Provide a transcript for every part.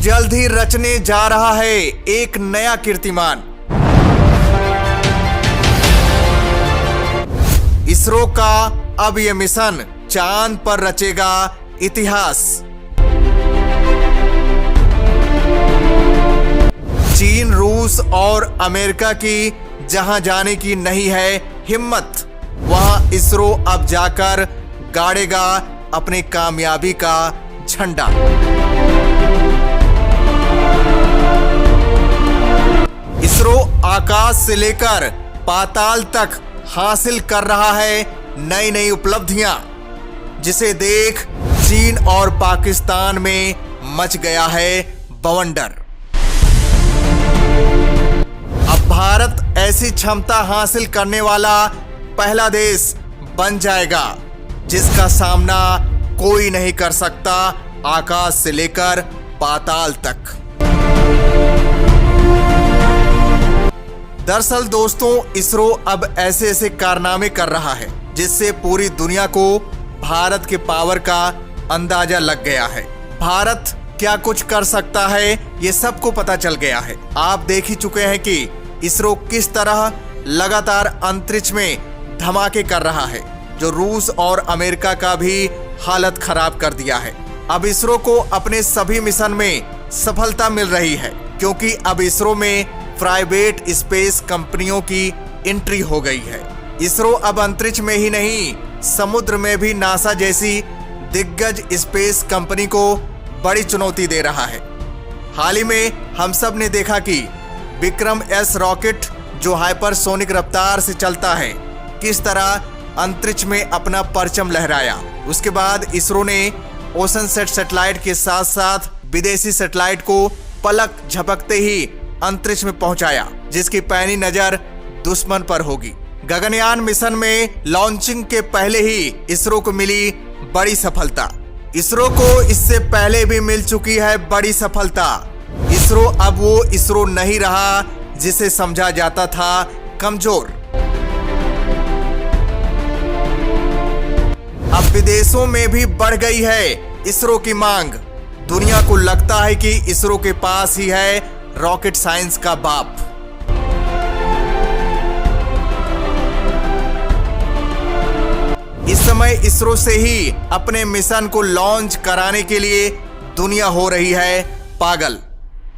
जल्द ही रचने जा रहा है एक नया कीर्तिमान। इसरो का अब यह मिशन चांद पर रचेगा इतिहास। चीन, रूस और अमेरिका की जहां जाने की नहीं है हिम्मत, वहां इसरो अब जाकर गाड़ेगा अपनी कामयाबी का झंडा। इसरो आकाश से लेकर पाताल तक हासिल कर रहा है नई नई उपलब्धियां, जिसे देख चीन और पाकिस्तान में मच गया है बवंडर। अब भारत ऐसी क्षमता हासिल करने वाला पहला देश बन जाएगा जिसका सामना कोई नहीं कर सकता, आकाश से लेकर पाताल तक। दरअसल दोस्तों, इसरो अब ऐसे ऐसे कारनामे कर रहा है जिससे पूरी दुनिया को भारत के पावर का अंदाजा लग गया है। भारत क्या कुछ कर सकता है ये सबको पता चल गया है। आप देख ही चुके हैं कि इसरो किस तरह लगातार अंतरिक्ष में धमाके कर रहा है, जो रूस और अमेरिका का भी हालत खराब कर दिया है। अब इसरो को अपने सभी मिशन में सफलता मिल रही है, क्योंकि अब इसरो में प्राइवेट स्पेस कंपनियों की एंट्री हो गई है। इसरो अब अंतरिक्ष में ही नहीं, समुद्र में भी नासा जैसी दिग्गज स्पेस कंपनी को बड़ी चुनौती दे रहा है। हाल ही में हम सब ने देखा कि विक्रम एस रॉकेट, जो हाइपरसोनिक रफ्तार से चलता है, किस तरह अंतरिक्ष में अपना परचम लहराया। उसके बाद इसरो ने ओशनसेट सैटेलाइट के साथ साथ विदेशी सैटेलाइट को पलक झपकते ही अंतरिक्ष में पहुंचाया, जिसकी पैनी नजर दुश्मन पर होगी। गगनयान मिशन में लॉन्चिंग के पहले ही इसरो को मिली बड़ी सफलता। इसरो को इससे पहले भी मिल चुकी है बड़ी सफलता। इसरो अब वो इसरो नहीं रहा जिसे समझा जाता था कमजोर। अब विदेशों में भी बढ़ गई है इसरो की मांग। दुनिया को लगता है कि इसरो के पास ही है रॉकेट साइंस का बाप। इस समय इसरो से ही अपने मिशन को लॉन्च कराने के लिए दुनिया हो रही है पागल।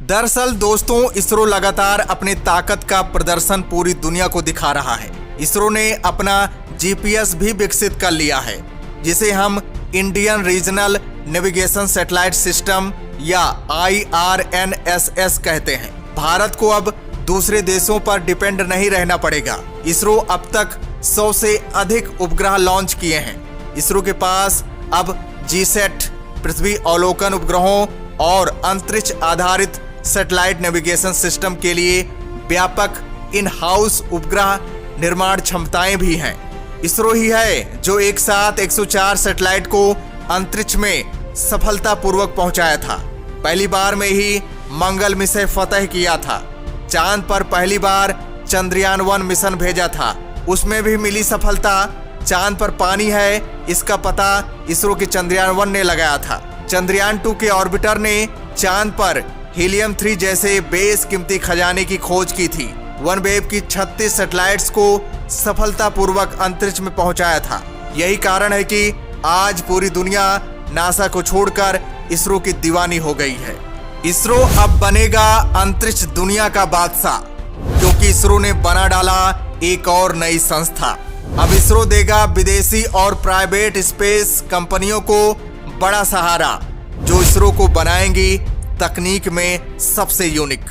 दरअसल दोस्तों, इसरो लगातार अपनी ताकत का प्रदर्शन पूरी दुनिया को दिखा रहा है। इसरो ने अपना जीपीएस भी विकसित कर लिया है, जिसे हम Indian regional navigation satellite system या IRNSS कहते हैं। भारत को अब दूसरे देशों पर डिपेंड नहीं रहना पड़ेगा। इसरो अब तक 100 से अधिक उपग्रह लॉन्च किए हैं। इसरो के पास अब जीसैट, पृथ्वी अवलोकन उपग्रहों और अंतरिक्ष आधारित सैटेलाइट नेविगेशन सिस्टम के लिए व्यापक इन हाउस उपग्रह निर्माण क्षमताएं भी हैं। इसरो ही है जो एक साथ 104 सैटेलाइट को अंतरिक्ष में सफलतापूर्वक पहुंचाया था। पहली बार में ही मंगल मिशन फतह किया था। चांद पर पहली बार चंद्रयान 1 मिशन भेजा था, उसमें भी मिली सफलता। चांद पर पानी है, इसका पता इसरो के चंद्रयान 1 ने लगाया था। चंद्रयान 2 के ऑर्बिटर ने चांद पर हीलियम 3 जैसे बेशकीमती खजाने की खोज की थी। वनवेव की 36 सैटेलाइट्स को सफलतापूर्वक अंतरिक्ष में पहुंचाया था। यही कारण है कि आज पूरी दुनिया नासा को छोड़कर इसरो की दीवानी हो गई है। इसरो अब बनेगा अंतरिक्ष दुनिया का बादशाह, क्योंकि इसरो ने बना डाला एक और नई संस्था। अब इसरो देगा विदेशी और प्राइवेट स्पेस कंपनियों को बड़ा सहारा, जो इसरो को बनाएंगी तकनीक में सबसे यूनिक।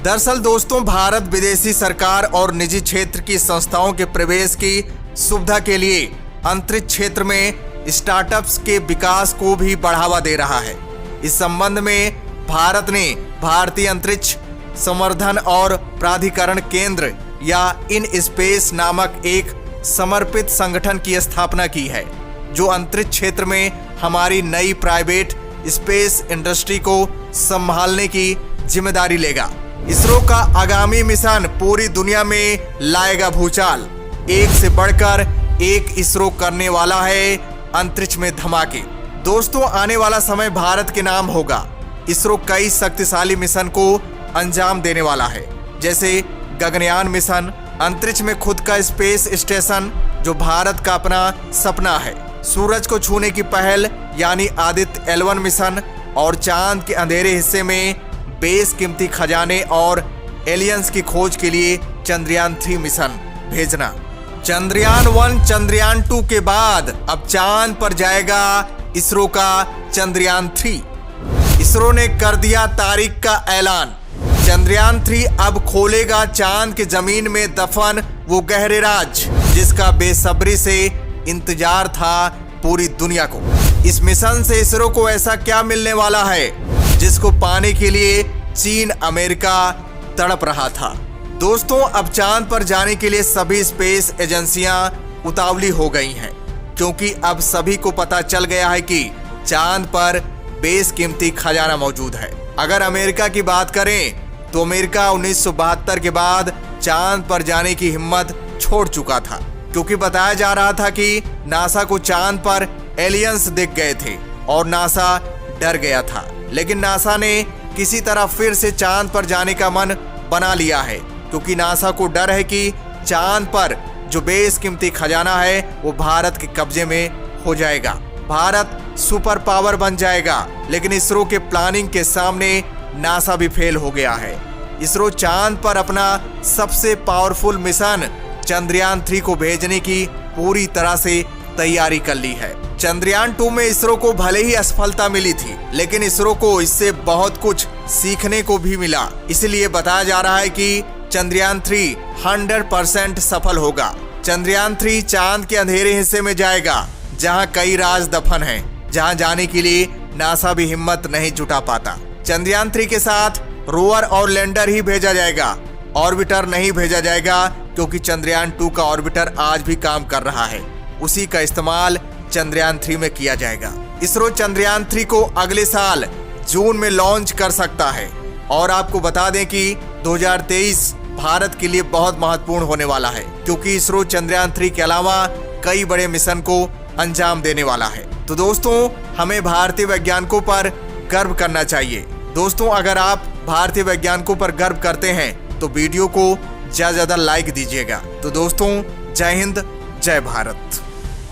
दरअसल दोस्तों, भारत विदेशी सरकार और निजी क्षेत्र की संस्थाओं के प्रवेश की सुविधा के लिए अंतरिक्ष क्षेत्र में स्टार्टअप्स के विकास को भी बढ़ावा दे रहा है। इस संबंध में भारत ने भारतीय अंतरिक्ष संवर्धन और प्राधिकरण केंद्र या इन स्पेस नामक एक समर्पित संगठन की स्थापना की है, जो अंतरिक्ष क्षेत्र में हमारी नई प्राइवेट स्पेस इंडस्ट्री को संभालने की जिम्मेदारी लेगा। इसरो का आगामी मिशन पूरी दुनिया में लाएगा भूचाल। एक से बढ़कर एक इसरो करने वाला है अंतरिक्ष में धमाके। दोस्तों, आने वाला समय भारत के नाम होगा। इसरो कई शक्तिशाली मिशन को अंजाम देने वाला है, जैसे गगनयान मिशन, अंतरिक्ष में खुद का स्पेस स्टेशन जो भारत का अपना सपना है, सूरज को छूने की पहल यानी आदित्य L1 मिशन और चांद के अंधेरे हिस्से में बेशकीमती खजाने और एलियंस की खोज के लिए चंद्रयान 3 मिशन भेजना। चंद्रयान 1 चंद्रयान 2 के बाद अब चांद पर जाएगा इसरो का चंद्रयान 3। इसरो ने कर दिया तारीख का ऐलान। चंद्रयान 3 अब खोलेगा चांद के जमीन में दफन वो गहरे राज जिसका बेसब्री से इंतजार था पूरी दुनिया को। इस मिशन से इसरो को ऐसा क्या मिलने वाला है जिसको पाने के लिए चीन अमेरिका तड़प रहा था। दोस्तों, अब चांद पर जाने के लिए सभी स्पेस एजेंसियां उतावली हो गई हैं, क्योंकि अब सभी को पता चल गया है कि चांद पर बेशकीमती खजाना मौजूद है। अगर अमेरिका की बात करें तो अमेरिका 1972 के बाद चांद पर जाने की हिम्मत छोड़ चुका था, क्योंकि बताया जा रहा था कि नासा को चांद पर एलियंस दिख गए थे और नासा डर गया था। लेकिन नासा ने किसी तरह फिर से चांद पर जाने का मन बना लिया है, क्योंकि नासा को डर है कि चांद पर जो बेशकीमती खजाना है वो भारत के कब्जे में हो जाएगा, भारत सुपर पावर बन जाएगा। लेकिन इसरो के प्लानिंग के सामने नासा भी फेल हो गया है। इसरो चांद पर अपना सबसे पावरफुल मिशन चंद्रयान 3 को भेजने की पूरी तरह से तैयारी कर ली है। चंद्रयान 2 में इसरो को भले ही असफलता मिली थी, लेकिन इसरो को इससे बहुत कुछ सीखने को भी मिला। इसलिए बताया जा रहा है कि चंद्रयान 3 100% सफल होगा। चंद्रयान 3 चांद के अंधेरे हिस्से में जाएगा जहां कई राज दफन हैं, जहां जाने के लिए नासा भी हिम्मत नहीं जुटा पाता। चंद्रयान 3 के साथ रोवर और लैंडर ही भेजा जाएगा, ऑर्बिटर नहीं भेजा जाएगा, क्योंकि चंद्रयान 2 का ऑर्बिटर आज भी काम कर रहा है, उसी का इस्तेमाल चंद्रयान 3 में किया जाएगा। इसरो चंद्रयान 3 को अगले साल जून में लॉन्च कर सकता है। और आपको बता दें कि 2023 भारत के लिए बहुत महत्वपूर्ण होने वाला है, क्योंकि इसरो चंद्रयान 3 के अलावा कई बड़े मिशन को अंजाम देने वाला है। तो दोस्तों, हमें भारतीय वैज्ञानिकों पर गर्व करना चाहिए। दोस्तों, अगर आप भारतीय वैज्ञानिकों पर गर्व करते हैं तो वीडियो को ज्यादा लाइक दीजिएगा। तो दोस्तों, जय हिंद, जय भारत।